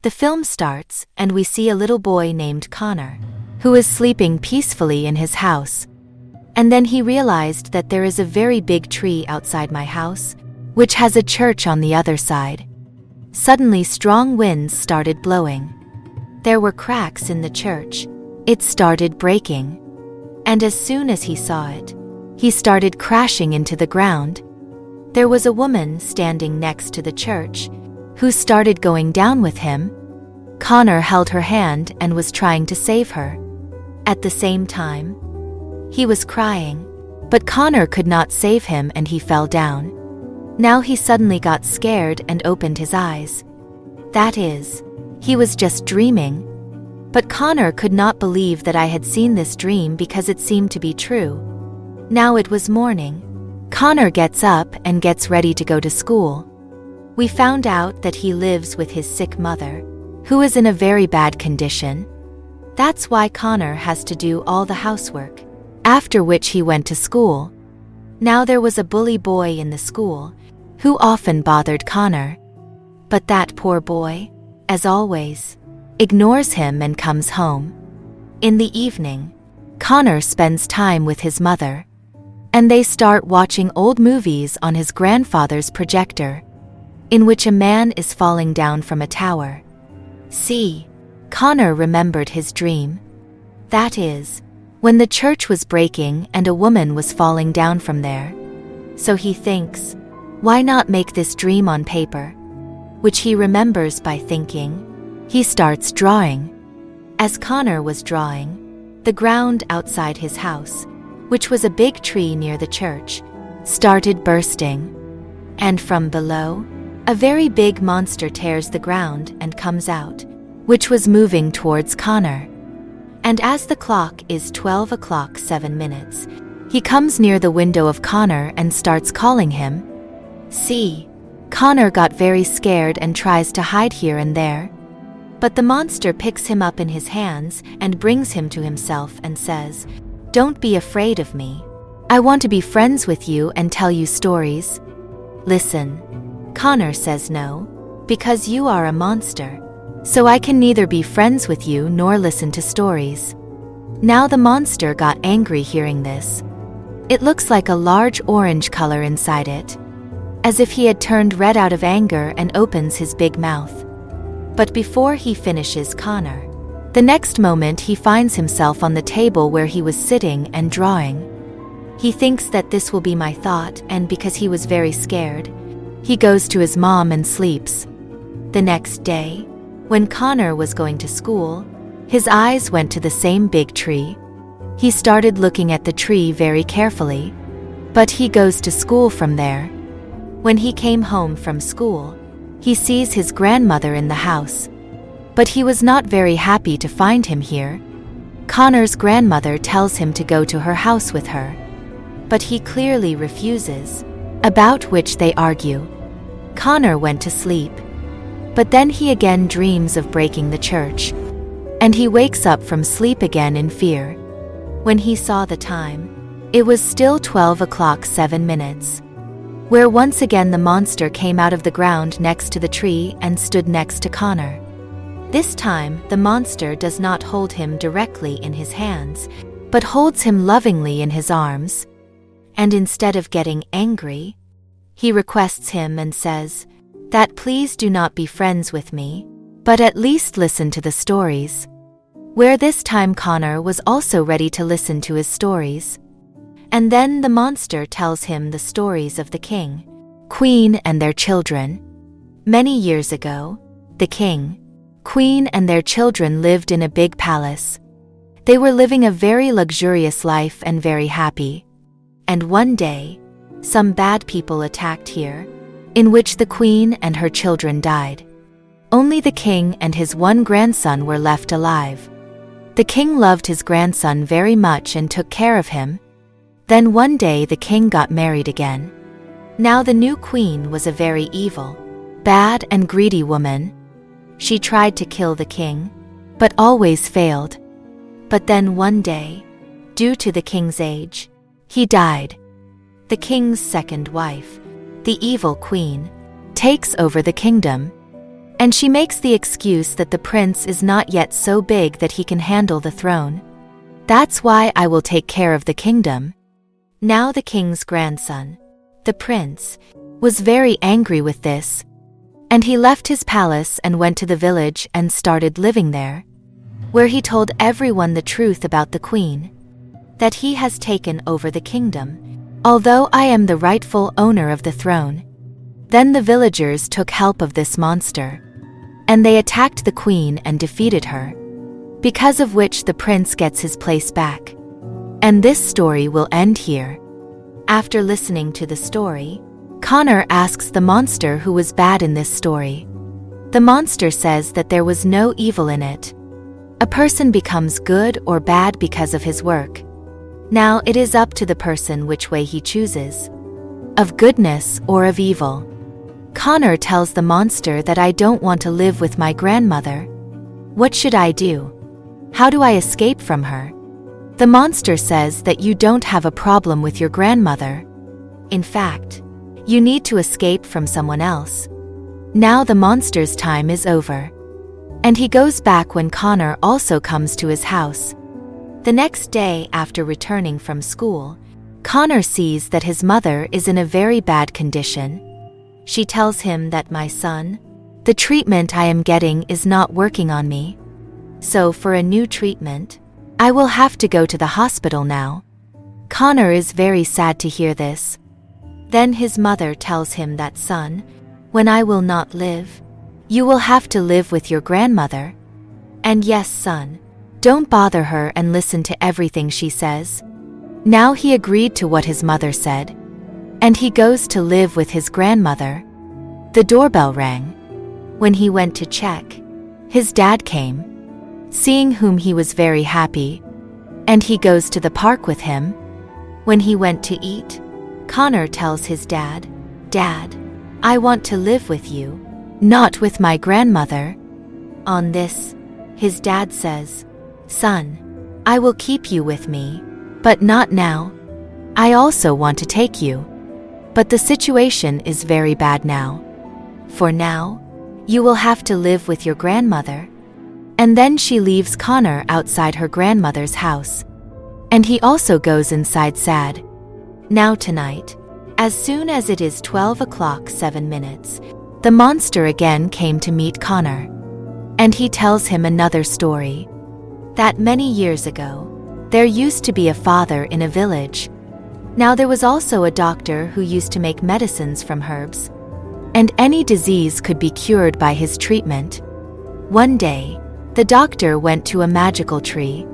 The film starts, and we see a little boy named Conor, who is sleeping peacefully in his house. And then he realized that there is a very big tree outside my house, which has a church on the other side. Suddenly strong winds started blowing. There were cracks in the church. It started breaking. And as soon as he saw it, he started crashing into the ground. There was a woman standing next to the church, who started going down with him. Conor held her hand and was trying to save her. At the same time, he was crying, but Conor could not save him and he fell down. Now he suddenly got scared and opened his eyes. That is, he was just dreaming. But Conor could not believe that I had seen this dream because it seemed to be true. Now it was morning. Conor gets up and gets ready to go to school. We found out that he lives with his sick mother, who is in a very bad condition. That's why Conor has to do all the housework, after which he went to school. Now there was a bully boy in the school, who often bothered Conor. But that poor boy, as always, ignores him and comes home. In the evening, Conor spends time with his mother, and they start watching old movies on his grandfather's projector, in which a man is falling down from a tower. See, Conor remembered his dream. That is, when the church was breaking and a woman was falling down from there. So he thinks, why not make this dream on paper? Which he remembers by thinking. He starts drawing. As Conor was drawing, the ground outside his house, which was a big tree near the church, started bursting. And from below, a very big monster tears the ground and comes out, which was moving towards Conor. And as the clock is 12 o'clock 7 minutes, he comes near the window of Conor and starts calling him. See, Conor got very scared and tries to hide here and there. But the monster picks him up in his hands and brings him to himself and says, "Don't be afraid of me. I want to be friends with you and tell you stories." Listen. Conor says no, because you are a monster. So I can neither be friends with you nor listen to stories. Now the monster got angry hearing this. It looks like a large orange color inside it, as if he had turned red out of anger, and opens his big mouth. But before he finishes Conor, the next moment he finds himself on the table where he was sitting and drawing. He thinks that this will be my thought, and because he was very scared, he goes to his mom and sleeps. The next day, when Conor was going to school, his eyes went to the same big tree. He started looking at the tree very carefully, but he goes to school from there. When he came home from school, he sees his grandmother in the house. But he was not very happy to find him here. Conor's grandmother tells him to go to her house with her, but he clearly refuses, about which they argue. Conor went to sleep. But then he again dreams of breaking the church, and he wakes up from sleep again in fear. When he saw the time, it was still 12 o'clock 7 minutes, where once again the monster came out of the ground next to the tree and stood next to Conor. This time, the monster does not hold him directly in his hands, but holds him lovingly in his arms. And instead of getting angry, he requests him and says, that please do not be friends with me, but at least listen to the stories. Where this time Conor was also ready to listen to his stories. And then the monster tells him the stories of the king, queen and their children. Many years ago, the king, queen and their children lived in a big palace. They were living a very luxurious life and very happy. And one day, some bad people attacked here, in which the queen and her children died. Only the king and his one grandson were left alive. The king loved his grandson very much and took care of him. Then one day the king got married again. Now the new queen was a very evil, bad and greedy woman. She tried to kill the king, but always failed. But then one day, due to the king's age, he died. The king's second wife, the evil queen, takes over the kingdom. And she makes the excuse that the prince is not yet so big that he can handle the throne. That's why I will take care of the kingdom. Now the king's grandson, the prince, was very angry with this, and he left his palace and went to the village and started living there, where he told everyone the truth about the queen, that he has taken over the kingdom, although I am the rightful owner of the throne. Then the villagers took help of this monster, and they attacked the queen and defeated her, because of which the prince gets his place back. And this story will end here. After listening to the story, Conor asks the monster who was bad in this story. The monster says that there was no evil in it. A person becomes good or bad because of his work. Now it is up to the person which way he chooses, of goodness or of evil. Conor tells the monster that I don't want to live with my grandmother. What should I do? How do I escape from her? The monster says that you don't have a problem with your grandmother. In fact, you need to escape from someone else. Now the monster's time is over, and he goes back when Conor also comes to his house. The next day after returning from school, Conor sees that his mother is in a very bad condition. She tells him that, my son, the treatment I am getting is not working on me. So for a new treatment, I will have to go to the hospital now. Conor is very sad to hear this. Then his mother tells him that, son, when I will not live, you will have to live with your grandmother. And yes, son, don't bother her and listen to everything she says. Now he agreed to what his mother said, and he goes to live with his grandmother. The doorbell rang. When he went to check, his dad came, seeing whom he was very happy, and he goes to the park with him. When he went to eat, Conor tells his dad, Dad, I want to live with you, not with my grandmother. On this, his dad says, Son, I will keep you with me, but not now. I also want to take you. But the situation is very bad now. For now, you will have to live with your grandmother. And then she leaves Conor outside her grandmother's house. And he also goes inside sad. Now tonight, as soon as it is 12 o'clock 7 minutes, the monster again came to meet Conor. And he tells him another story. That many years ago, there used to be a father in a village. Now there was also a doctor who used to make medicines from herbs, and any disease could be cured by his treatment. One day, the doctor went to a magical tree,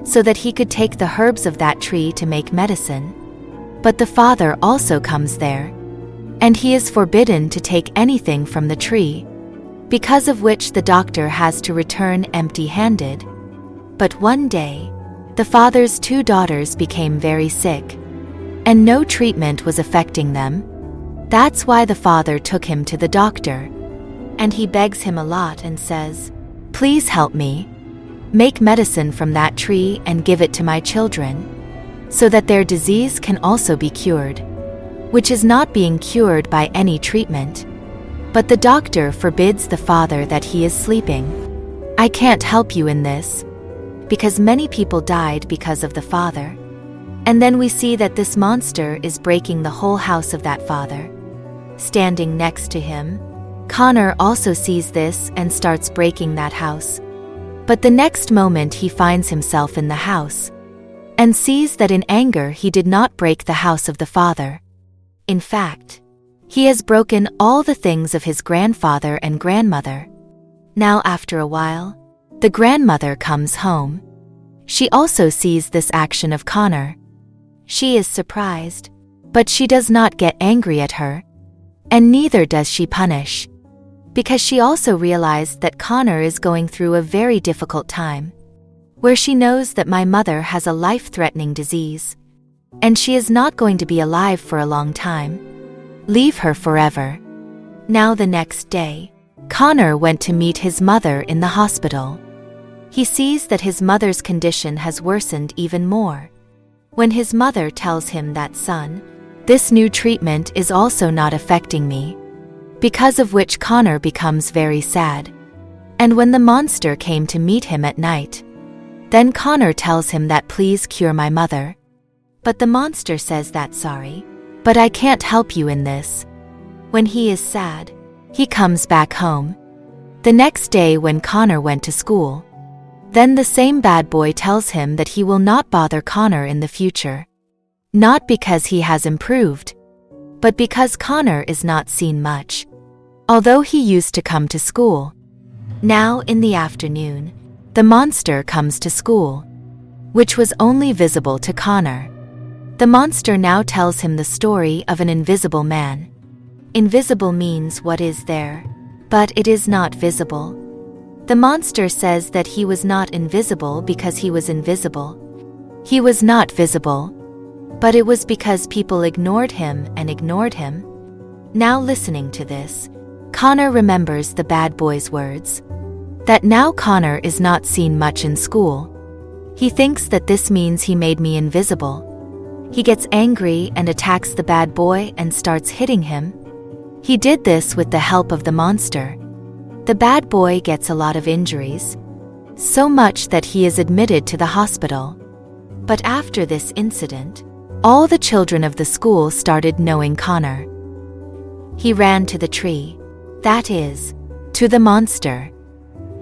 so that he could take the herbs of that tree to make medicine. But the father also comes there, and he is forbidden to take anything from the tree, because of which the doctor has to return empty-handed. But one day, the father's 2 daughters became very sick, and no treatment was affecting them. That's why the father took him to the doctor, and he begs him a lot and says, Please help me. Make medicine from that tree and give it to my children, so that their disease can also be cured, which is not being cured by any treatment. But the doctor forbids the father that he is sleeping. I can't help you in this, because many people died because of the father. And then we see that this monster is breaking the whole house of that father. Standing next to him, Conor also sees this and starts breaking that house. But the next moment he finds himself in the house, and sees that in anger he did not break the house of the father. In fact, he has broken all the things of his grandfather and grandmother. Now after a while, the grandmother comes home. She also sees this action of Conor. She is surprised, but she does not get angry at her, and neither does she punish, because she also realized that Conor is going through a very difficult time, where she knows that my mother has a life-threatening disease, and she is not going to be alive for a long time. Leave her forever. Now the next day, Conor went to meet his mother in the hospital. He sees that his mother's condition has worsened even more. When his mother tells him that, Son, this new treatment is also not affecting me. because of which Conor becomes very sad. And when the monster came to meet him at night, then Conor tells him that please cure my mother. But the monster says that sorry, but I can't help you in this. When he is sad, he comes back home. The next day when Conor went to school, then the same bad boy tells him that he will not bother Conor in the future. Not because he has improved, but because Conor is not seen much, although he used to come to school. Now in the afternoon, the monster comes to school, which was only visible to Conor. The monster now tells him the story of an invisible man. Invisible means what is there, but it is not visible. The monster says that he was not invisible because he was invisible. He was not visible, but it was because people ignored him and ignored him. Now listening to this, Conor remembers the bad boy's words, that now Conor is not seen much in school. He thinks that this means he made me invisible. He gets angry and attacks the bad boy and starts hitting him. He did this with the help of the monster. The bad boy gets a lot of injuries, so much that he is admitted to the hospital. But after this incident, all the children of the school started knowing Conor. He ran to the tree, that is, to the monster,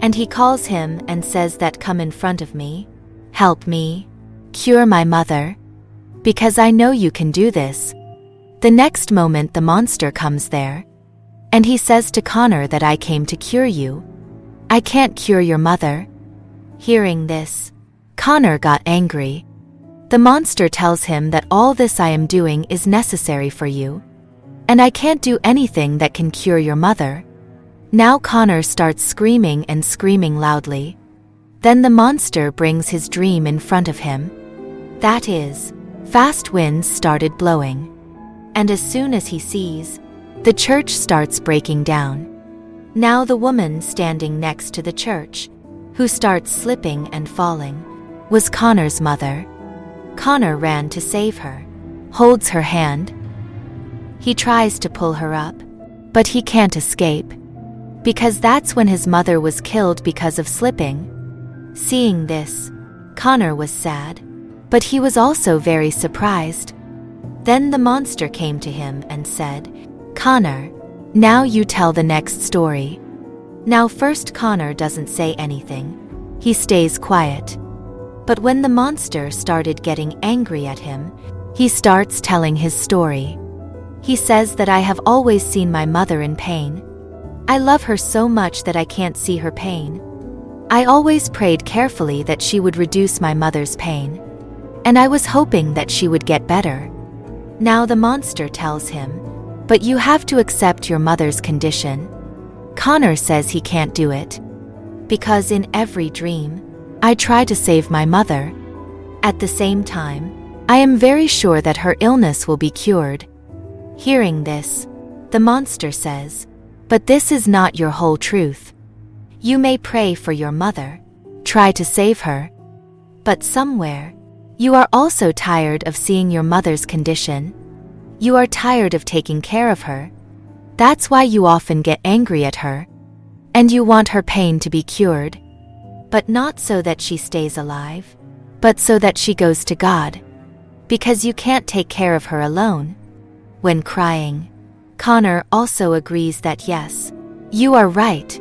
and he calls him and says that come in front of me, help me, cure my mother, because I know you can do this. The next moment the monster comes there, and he says to Conor that I came to cure you. I can't cure your mother. Hearing this, Conor got angry. The monster tells him that all this I am doing is necessary for you, and I can't do anything that can cure your mother. Now Conor starts screaming and screaming loudly. Then the monster brings his dream in front of him. That is, fast winds started blowing. And as soon as he sees, the church starts breaking down. Now the woman standing next to the church, who starts slipping and falling, was Conor's mother. Conor ran to save her, holds her hand. He tries to pull her up, but he can't escape, because that's when his mother was killed because of slipping. Seeing this, Conor was sad, but he was also very surprised. Then the monster came to him and said, Conor, now you tell the next story. Now first Conor doesn't say anything. He stays quiet. But when the monster started getting angry at him, he starts telling his story. He says that I have always seen my mother in pain. I love her so much that I can't see her pain. I always prayed carefully that she would reduce my mother's pain, and I was hoping that she would get better. Now the monster tells him, but you have to accept your mother's condition. Conor says he can't do it, because in every dream, I try to save my mother. At the same time, I am very sure that her illness will be cured. Hearing this, the monster says, but this is not your whole truth. You may pray for your mother, try to save her, but somewhere, you are also tired of seeing your mother's condition. You are tired of taking care of her. That's why you often get angry at her, and you want her pain to be cured. But not so that she stays alive, but so that she goes to God, because you can't take care of her alone. When crying, Conor also agrees that yes, you are right.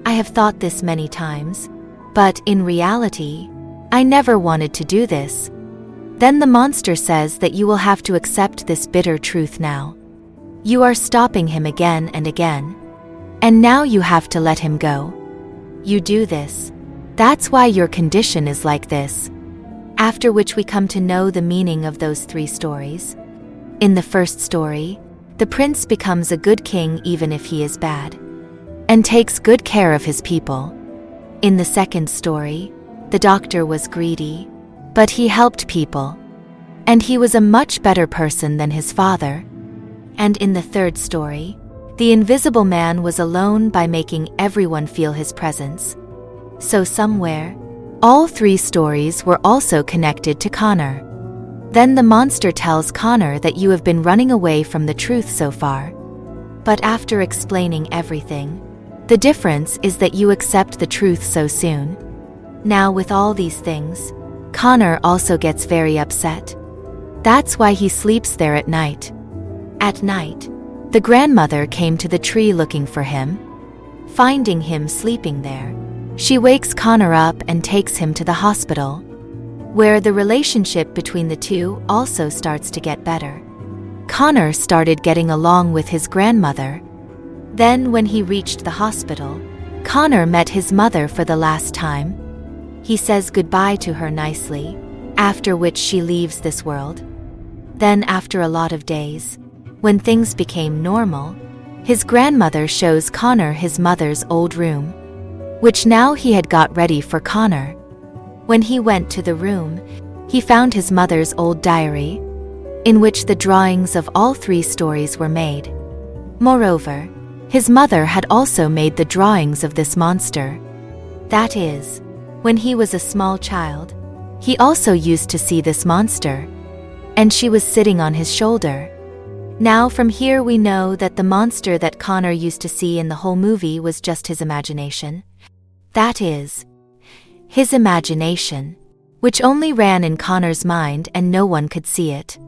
I have thought this many times, but in reality, I never wanted to do this. Then the monster says that you will have to accept this bitter truth now. You are stopping him again and again, and now you have to let him go. You do this. That's why your condition is like this. After which we come to know the meaning of those three stories. In the first story, the prince becomes a good king even if he is bad, and takes good care of his people. In the second story, the doctor was greedy, but he helped people, and he was a much better person than his father. And in the third story, the invisible man was alone by making everyone feel his presence. So somewhere, all three stories were also connected to Conor. Then the monster tells Conor that you have been running away from the truth so far. But after explaining everything, the difference is that you accept the truth so soon. Now with all these things, Conor also gets very upset. That's why he sleeps there at night. At night, the grandmother came to the tree looking for him. Finding him sleeping there, she wakes Conor up and takes him to the hospital, where the relationship between the two also starts to get better. Conor started getting along with his grandmother. Then when he reached the hospital, Conor met his mother for the last time. He says goodbye to her nicely, after which she leaves this world. Then after a lot of days, when things became normal, his grandmother shows Conor his mother's old room, which now he had got ready for Conor. When he went to the room, he found his mother's old diary, in which the drawings of all 3 stories were made. Moreover, his mother had also made the drawings of this monster. That is, when he was a small child, he also used to see this monster, and she was sitting on his shoulder. Now from here we know that the monster that Conor used to see in the whole movie was just his imagination. That is, his imagination, which only ran in Conor's mind and no one could see it,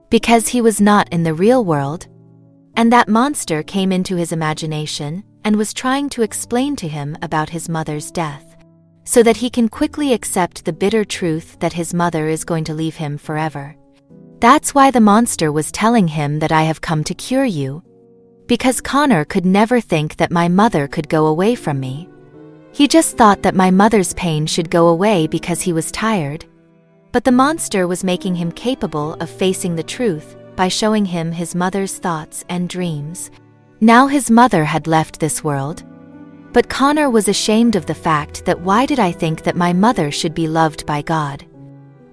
because he was not in the real world. And that monster came into his imagination and was trying to explain to him about his mother's death, so that he can quickly accept the bitter truth that his mother is going to leave him forever. That's why the monster was telling him that I have come to cure you, because Conor could never think that my mother could go away from me. He just thought that my mother's pain should go away because he was tired. But the monster was making him capable of facing the truth by showing him his mother's thoughts and dreams. Now his mother had left this world. But Conor was ashamed of the fact that why did I think that my mother should be loved by God?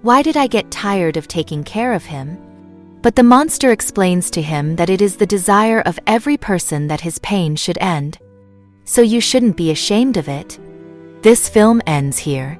Why did I get tired of taking care of him? But the monster explains to him that it is the desire of every person that his pain should end. So you shouldn't be ashamed of it. This film ends here.